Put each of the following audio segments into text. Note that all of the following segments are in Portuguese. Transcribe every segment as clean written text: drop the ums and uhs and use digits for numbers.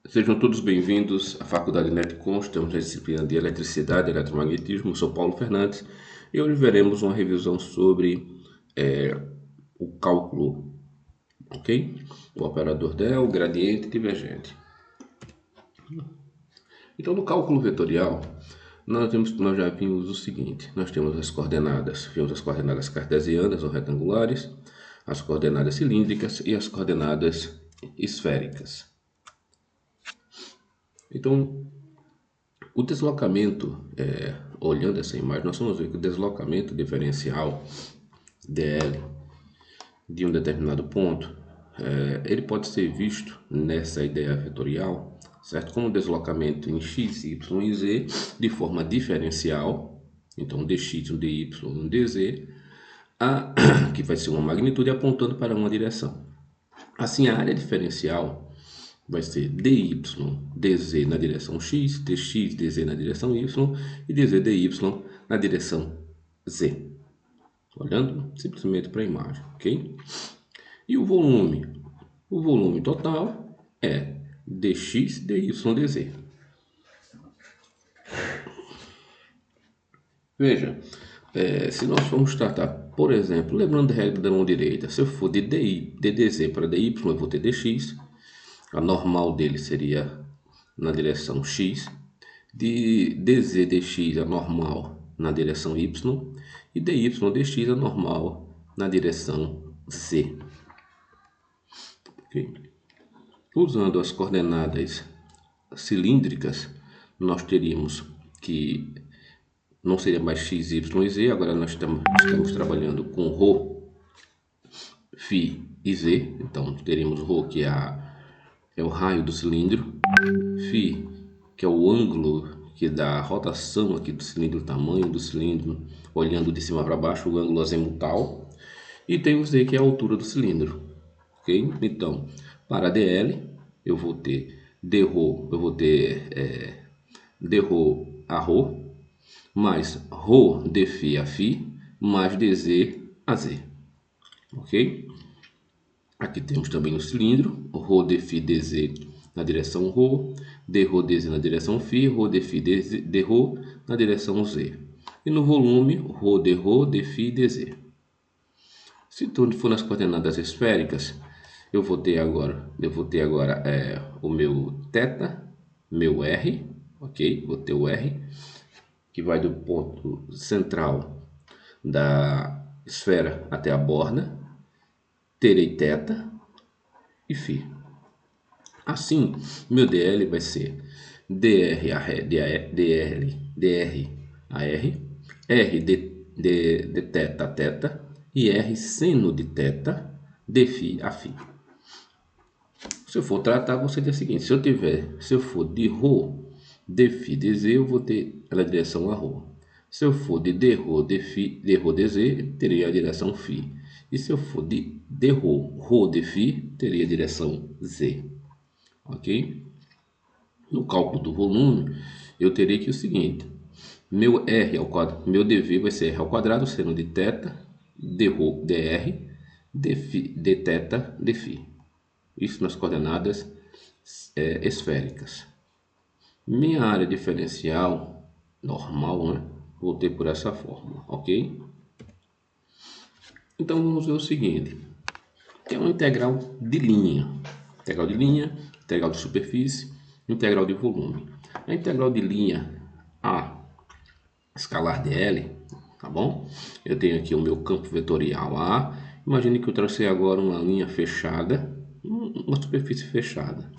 Sejam todos bem-vindos à Faculdade Netcom. Estamos na disciplina de Eletricidade e Eletromagnetismo. Eu sou Paulo Fernandes e hoje veremos uma revisão sobre o cálculo, ok? O operador del, gradiente e divergente. Então, no cálculo vetorial, nós já vimos o seguinte: nós temos as coordenadas, vimos as coordenadas cartesianas ou retangulares, as coordenadas cilíndricas e as coordenadas esféricas. Então, o deslocamento, olhando essa imagem, nós vamos ver que o deslocamento diferencial dl de um determinado ponto, ele pode ser visto nessa ideia vetorial, certo? Como deslocamento em x, y e z de forma diferencial, então dx, um dy, um dz, que vai ser uma magnitude apontando para uma direção. Assim, a área diferencial vai ser dy, dz na direção x, dx, dz na direção y e dz, dy na direção z. Olhando simplesmente para a imagem, ok? E o volume? O volume total é dx, dy, dz. Veja, se nós formos tratar, por exemplo, lembrando da regra da mão direita, se eu for de dz para dy, eu vou ter dx, a normal dele seria na direção x, de dz dx a normal na direção y e dy dx a normal na direção z. Okay? Usando as coordenadas cilíndricas, nós teríamos que não seria mais x, y e z, agora nós estamos trabalhando com ρ, φ e z, então teríamos ρ, que é o raio do cilindro, φ, que é o ângulo que dá a rotação aqui do cilindro, o tamanho do cilindro, olhando de cima para baixo, o ângulo azimutal, e tem o z, que é a altura do cilindro, ok? Então, para dl, eu vou ter dρ, dρ a ρ, mais ρ dφ a φ, mais dz a z, ok? Aqui temos também o cilindro, ρ dφ dz na direção ρ, dρ dz na direção φ, ρ dφ dρ na direção z. E no volume, ρ dρ dφ dz. Se tudo for nas coordenadas esféricas, eu vou ter agora o meu θ, meu r, ok? Vou ter o r, que vai do ponto central da esfera até a borda, terei θ e φ. Assim, meu dl vai ser dr a r, r de θ a θ e r seno de θ dφ a φ. Se eu for tratar, vou ser o seguinte: se eu for de ρ dφ dz, eu vou ter a direção a ρ. Se eu for de dρ dz, terei a direção φ. E se eu for de dρ dφ, teria a direção z. Ok? No cálculo do volume, eu terei que o seguinte: meu r ao quadrado, meu dv vai ser r ao quadrado, seno de θ, dρ dr, dθ dφ. Isso nas coordenadas esféricas. Minha área diferencial normal, né? Vou ter por essa fórmula, ok? Então vamos ver o seguinte: que é uma integral de linha, integral de superfície, integral de volume. A integral de linha A escalar dl, tá bom? Eu tenho aqui o meu campo vetorial A. Imagine que eu tracei agora uma linha fechada, uma superfície fechada.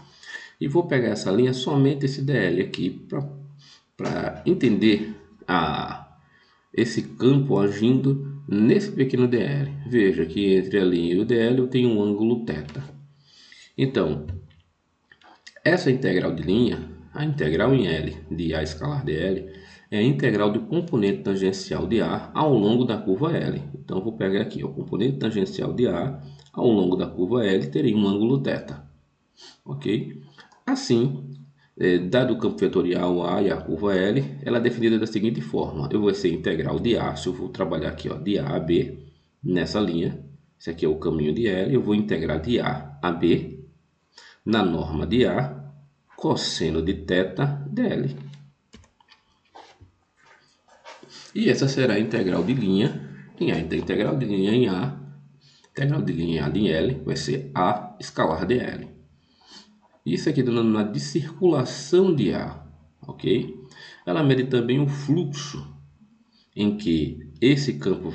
E vou pegar essa linha, somente esse dl aqui, para entender esse campo agindo nesse pequeno dl. Veja que entre a linha e o dl eu tenho um ângulo θ. Então, essa integral de linha, a integral em L de A escalar dl, é a integral do componente tangencial de A ao longo da curva L. Então, vou pegar aqui o componente tangencial de A ao longo da curva L, terei um ângulo θ. Ok? Assim, dado o campo vetorial A e a curva L, ela é definida da seguinte forma: eu vou ser integral de A, se eu vou trabalhar aqui, ó, de A a B, nessa linha, esse aqui é o caminho de L, eu vou integrar de A a B, na norma de A, cosseno de θ dl. E essa será a integral de linha em A. Então, integral de linha em A, integral de linha em A de L, vai ser A escalar dl. Isso aqui é denominado de circulação de A, ok? Ela mede também o fluxo em que esse campo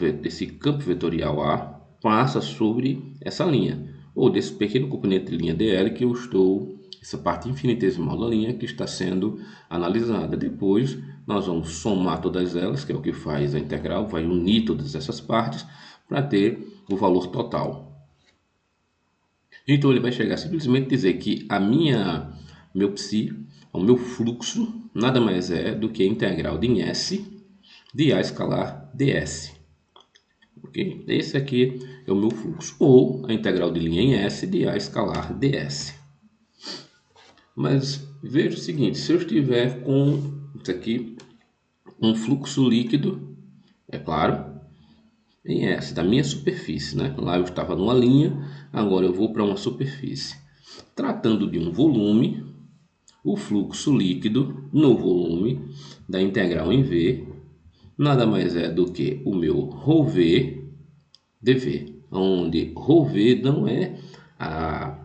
vetorial A passa sobre essa linha, ou desse pequeno componente de linha dl que eu estou, essa parte infinitesimal da linha que está sendo analisada. Depois nós vamos somar todas elas, que é o que faz a integral, vai unir todas essas partes para ter o valor total. Então ele vai chegar simplesmente a dizer que meu psi, o meu fluxo, nada mais é do que a integral de em S de A escalar ds. Ok? Esse aqui é o meu fluxo, ou a integral de linha em S de A escalar ds. Mas veja o seguinte, se eu estiver com isso aqui, um fluxo líquido, é claro, em S, da minha superfície, né? Lá eu estava numa linha, agora eu vou para uma superfície. Tratando de um volume, o fluxo líquido no volume da integral em V nada mais é do que o meu ρV dV, onde ρV não é a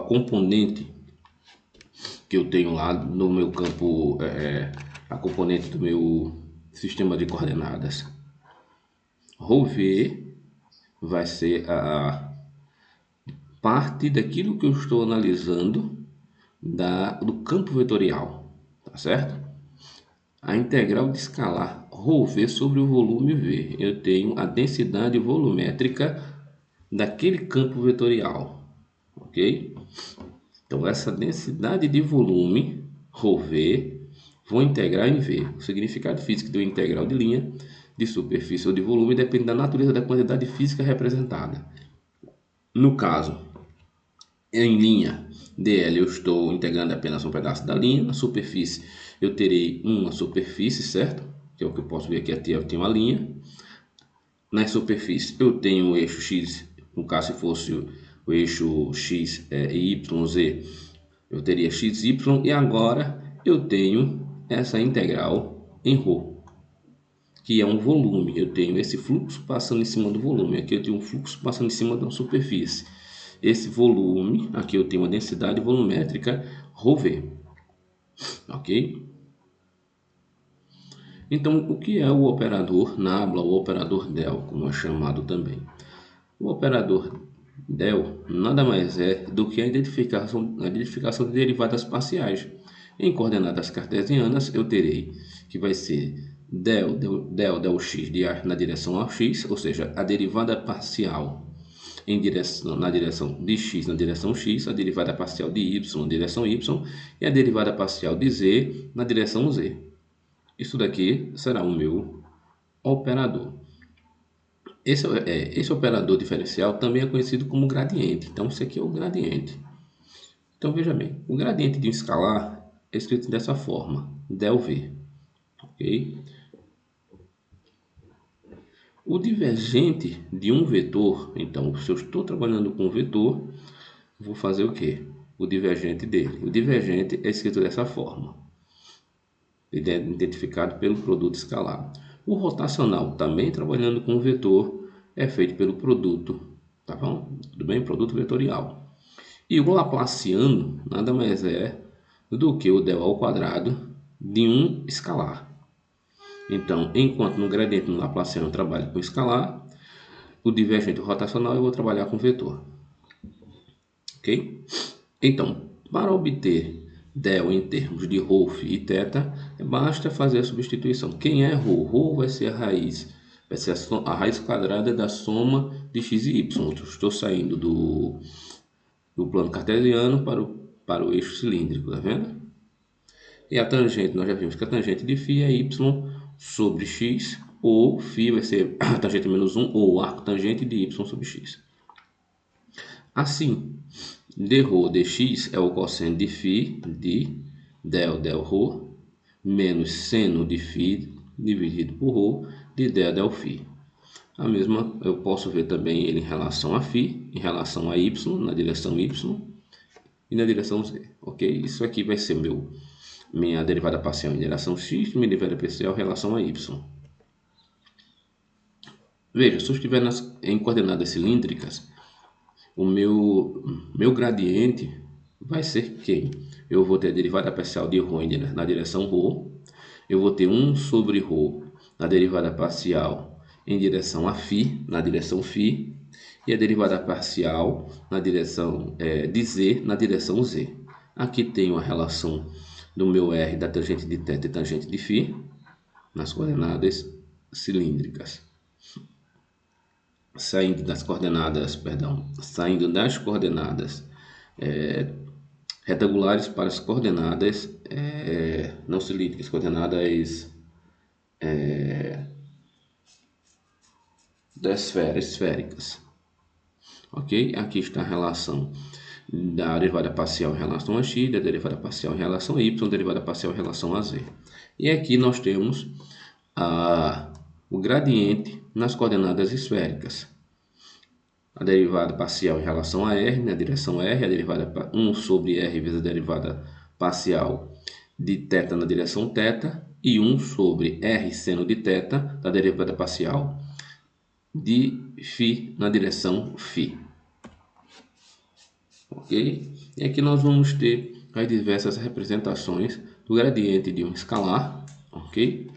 componente que eu tenho lá no meu campo, a componente do meu sistema de coordenadas. ρV vai ser a parte daquilo que eu estou analisando do campo vetorial, tá certo? A integral de escalar ρV sobre o volume V. Eu tenho a densidade volumétrica daquele campo vetorial, ok? Então, essa densidade de volume, ρV, vou integrar em V. O significado físico de uma integral de linha, de superfície ou de volume depende da natureza da quantidade física representada. No caso, em linha dl eu estou integrando apenas um pedaço da linha. Na superfície eu terei uma superfície, certo? Que é o que eu posso ver aqui, eu tenho uma linha. Na superfície eu tenho o eixo x, no caso se fosse o eixo x e y, z, eu teria x, y, e agora eu tenho essa integral em ρ, que é um volume. Eu tenho esse fluxo passando em cima do volume. Aqui eu tenho um fluxo passando em cima da superfície. Esse volume, aqui eu tenho uma densidade volumétrica ρV, ok? Então, o que é o operador nabla, ou operador del, como é chamado também? O operador del nada mais é do que a identificação de derivadas parciais. Em coordenadas cartesianas, eu terei que vai ser del x na direção ao x, ou seja, a derivada parcial na direção de x na direção x, a derivada parcial de y na direção y e a derivada parcial de z na direção z. Isso daqui será o meu operador. Esse operador diferencial também é conhecido como gradiente. Então, isso aqui é o gradiente. Então, veja bem, o gradiente de um escalar é escrito dessa forma, del v. Ok? O divergente de um vetor, então, se eu estou trabalhando com um vetor, vou fazer o quê? O divergente dele. O divergente é escrito dessa forma. Ele é identificado pelo produto escalar. O rotacional, também trabalhando com vetor, é feito pelo produto, tá bom? Tudo bem? Produto vetorial. E o laplaciano nada mais é do que o del ao quadrado de um escalar. Então, enquanto no gradiente no laplaciano eu trabalho com escalar, o divergente rotacional eu vou trabalhar com vetor. Ok? Então, para obter del em termos de ρ, φ e θ, basta fazer a substituição. Quem é ρ? ρ vai ser a raiz quadrada da soma de x e y. Eu estou saindo do plano cartesiano para o eixo cilíndrico, tá vendo? E a tangente, nós já vimos que a tangente de φ é y sobre x, ou φ vai ser a tangente menos 1, ou arco tangente de y sobre x. Assim, dρ dx é o cosseno de φ de del ρ menos seno de φ dividido por ρ de del φ. A mesma eu posso ver também ele em relação a φ, em relação a y, na direção y, e na direção z, ok? Isso aqui vai ser minha derivada parcial em direção x, minha derivada parcial em relação a y. Veja, se eu estiver em coordenadas cilíndricas, o meu gradiente vai ser quem? Eu vou ter a derivada parcial de ρ na direção ρ, eu vou ter 1 sobre ρ na derivada parcial em direção a φ, na direção φ, e a derivada parcial na direção de z, na direção z. Aqui tenho a relação do meu r da tangente de θ e tangente de φ nas coordenadas cilíndricas. Saindo das coordenadas retangulares para as coordenadas não cilíndricas, coordenadas esféricas. Ok? Aqui está a relação da derivada parcial em relação a x, da derivada parcial em relação a y, da derivada parcial em relação a z. E aqui nós temos o gradiente nas coordenadas esféricas. A derivada parcial em relação a r, na direção r, a derivada 1 sobre r vezes a derivada parcial de θ na direção θ, e 1 sobre r seno de θ da derivada parcial de φ na direção φ. Ok? E aqui nós vamos ter as diversas representações do gradiente de um escalar, ok?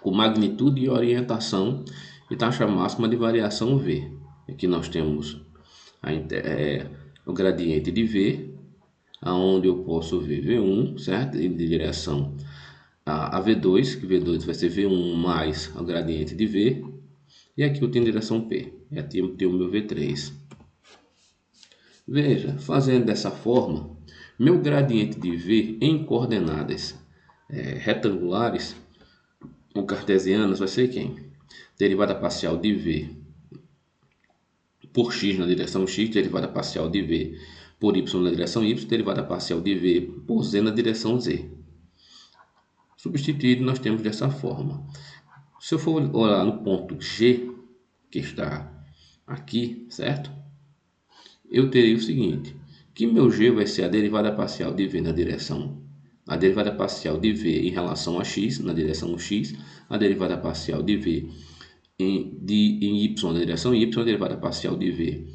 Com magnitude e orientação e taxa máxima de variação v. Aqui nós temos o gradiente de v, aonde eu posso ver v1, certo? Em direção a v2, que v2 vai ser v1 mais o gradiente de v, e aqui eu tenho direção p, e aqui eu tenho o meu v3. Veja, fazendo dessa forma, meu gradiente de v em coordenadas retangulares ou cartesianas vai ser quem? Derivada parcial de v por x na direção x, derivada parcial de v por y na direção y, derivada parcial de v por z na direção z. Substituído, nós temos dessa forma. Se eu for olhar no ponto G, que está aqui, certo? Eu terei o seguinte, que meu G vai ser a derivada parcial de v na direção, a derivada parcial de v em relação a x, na direção x, a derivada parcial de v em y na direção y, a derivada parcial de v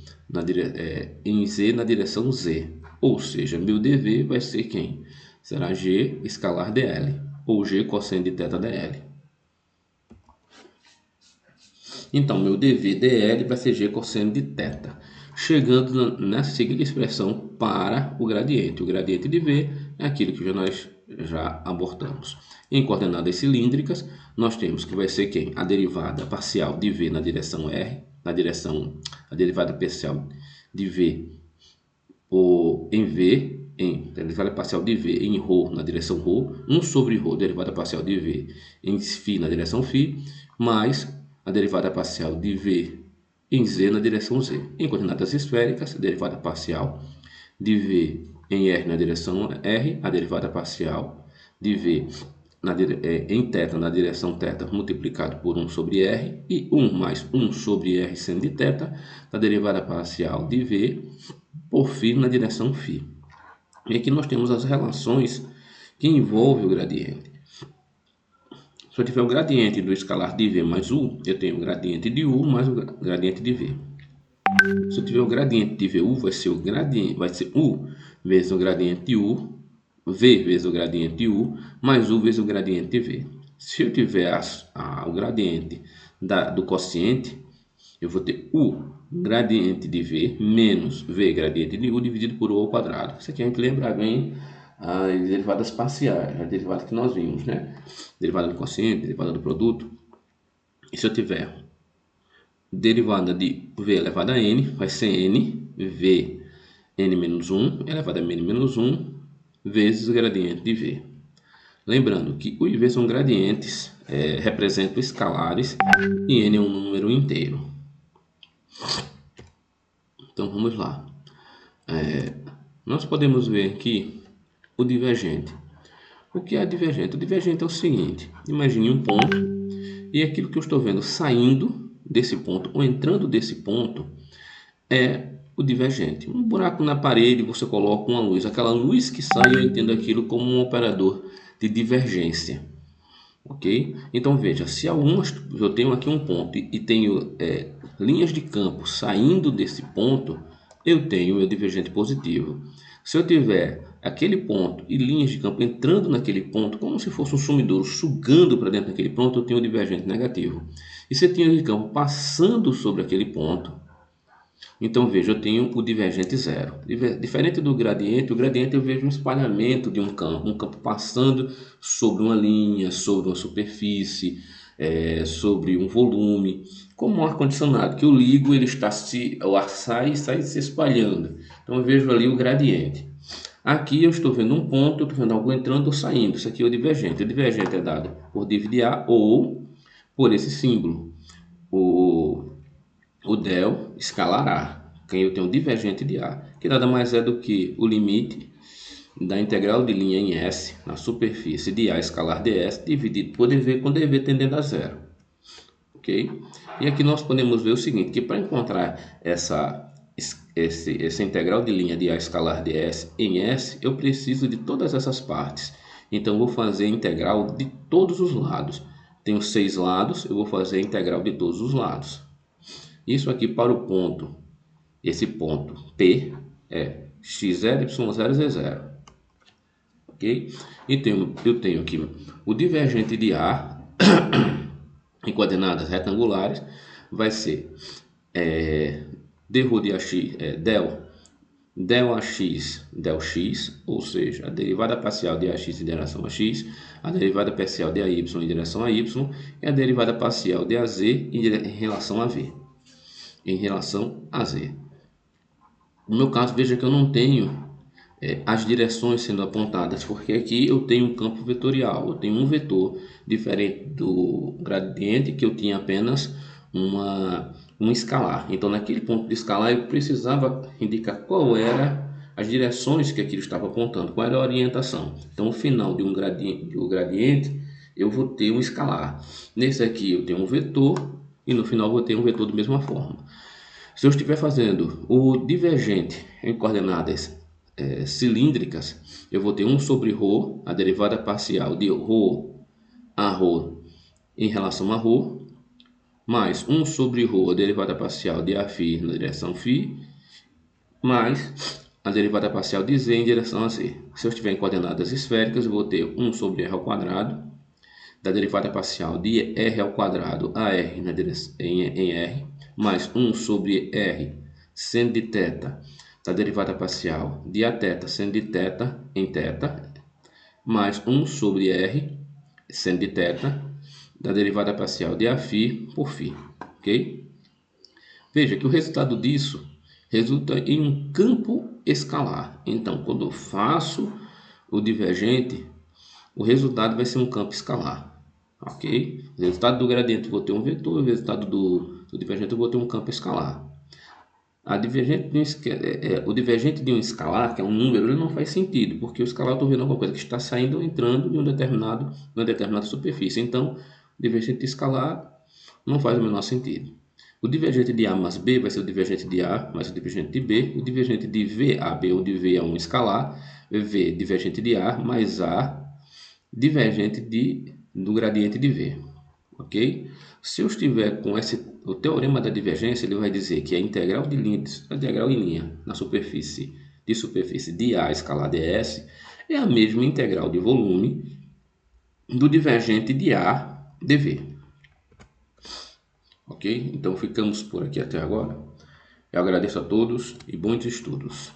em z na direção z. Ou seja, meu dv vai ser quem? Será g escalar dl, ou g cosseno de θ dl. Então, meu dv dl vai ser g cosseno de θ. Chegando nessa seguinte expressão para o gradiente. O gradiente de v é aquilo que nós já abordamos. Em coordenadas cilíndricas, nós temos que vai ser quem? A derivada parcial de v na direção r, a derivada parcial de v a derivada parcial de v em ρ na direção ρ, 1 sobre ρ, derivada parcial de v em φ na direção φ, mais a derivada parcial de v em z na direção z. Em coordenadas esféricas, a derivada parcial de v em r na direção r, a derivada parcial de v em θ na direção θ multiplicado por 1 sobre r, e 1 mais 1 sobre r seno de θ, a derivada parcial de v por φ na direção φ. E aqui nós temos as relações que envolvem o gradiente. Se eu tiver o gradiente do escalar de v mais u, eu tenho o gradiente de u mais o gradiente de v. Se eu tiver o gradiente de vu, vai ser u vezes o gradiente de u, v vezes o gradiente de u, mais u vezes o gradiente de v. Se eu tiver o gradiente do quociente, eu vou ter u gradiente de v menos v gradiente de u dividido por u ao quadrado. Isso aqui a gente lembra bem as derivadas parciais, a derivada que nós vimos, né? Derivada do quociente, derivada do produto. E se eu tiver derivada de v elevado a n, vai ser n, v n menos 1 elevado a n menos 1 vezes o gradiente de v. Lembrando que u e v são gradientes, representam escalares, e n é um número inteiro. Então vamos lá. Nós podemos ver aqui o divergente. O que é divergente? O divergente é o seguinte: imagine um ponto e aquilo que eu estou vendo saindo desse ponto ou entrando desse ponto é o divergente. Um buraco na parede, você coloca uma luz. Aquela luz que sai, eu entendo aquilo como um operador de divergência. Ok? Então veja, se eu tenho aqui um ponto e tenho linhas de campo saindo desse ponto, eu tenho meu divergente positivo. Se eu tiver aquele ponto e linhas de campo entrando naquele ponto, como se fosse um sumidouro sugando para dentro daquele ponto, eu tenho o divergente negativo. E se eu tenho linhas de campo passando sobre aquele ponto, então veja, eu tenho o divergente zero. Diferente do gradiente, o gradiente eu vejo um espalhamento de um campo passando sobre uma linha, sobre uma superfície, sobre um volume, como um ar-condicionado, que eu ligo, o ar sai e sai se espalhando. Então eu vejo ali o gradiente. Aqui eu estou vendo um ponto, eu estou vendo algo entrando ou saindo. Isso aqui é o divergente. O divergente é dado por dividir A ou por esse símbolo, o del escalar A, que eu tenho divergente de A, que nada mais é do que o limite da integral de linha em S na superfície de A escalar ds dividido por dv com dv tendendo a zero. Ok? E aqui nós podemos ver o seguinte, que para encontrar essa integral de linha de A escalar ds em S, eu preciso de todas essas partes. Então, eu vou fazer a integral de todos os lados. Tenho 6 lados, eu vou fazer a integral de todos os lados. Isso aqui para o ponto, esse ponto P é x0, y0, z0. Ok? Então, eu tenho aqui o divergente de A em coordenadas retangulares, vai ser d rho de AX, del AX, del x, ou seja, a derivada parcial de AX em direção a x, a derivada parcial de AY em direção a y e a derivada parcial de AZ em relação a V. Em relação a Z. No meu caso, veja que eu não tenho as direções sendo apontadas, porque aqui eu tenho um campo vetorial, eu tenho um vetor diferente do gradiente, que eu tinha apenas um escalar. Então, naquele ponto de escalar, eu precisava indicar qual era as direções que aquilo estava apontando, qual era a orientação. Então, no final de um gradiente, eu vou ter um escalar. Nesse aqui, eu tenho um vetor, e no final, eu vou ter um vetor da mesma forma. Se eu estiver fazendo o divergente em coordenadas cilíndricas, eu vou ter 1 sobre ρ, a derivada parcial de ρ a ρ em relação a ρ, mais 1 sobre ρ, a derivada parcial de Φ na direção Φ, mais a derivada parcial de Z em direção a Z. Se eu estiver em coordenadas esféricas, eu vou ter 1 sobre R ao quadrado, da derivada parcial de R ao quadrado a R na direção, em R, mais 1 sobre R seno de θ, da derivada parcial de Aθ seno de θ em θ, mais 1 sobre R seno de θ, da derivada parcial de Φ por Φ. Ok? Veja que o resultado disso resulta em um campo escalar. Então, quando eu faço o divergente, o resultado vai ser um campo escalar. Ok? O resultado do gradiente eu vou ter um vetor, o resultado do divergente eu vou ter um campo escalar. O divergente de um escalar, que é um número, ele não faz sentido, porque o escalar eu estou vendo alguma coisa que está saindo ou entrando em uma determinada superfície. Então, o divergente de escalar não faz o menor sentido. O divergente de A mais B vai ser o divergente de A mais o divergente de B. O divergente de VAB, onde V é um escalar, V divergente de A mais A divergente do gradiente de V. Ok? Se eu estiver com o teorema da divergência, ele vai dizer que a integral em linha na superfície de A escalar ds é a mesma integral de volume do divergente de A dv. Ok? Então ficamos por aqui até agora. Eu agradeço a todos e bons estudos.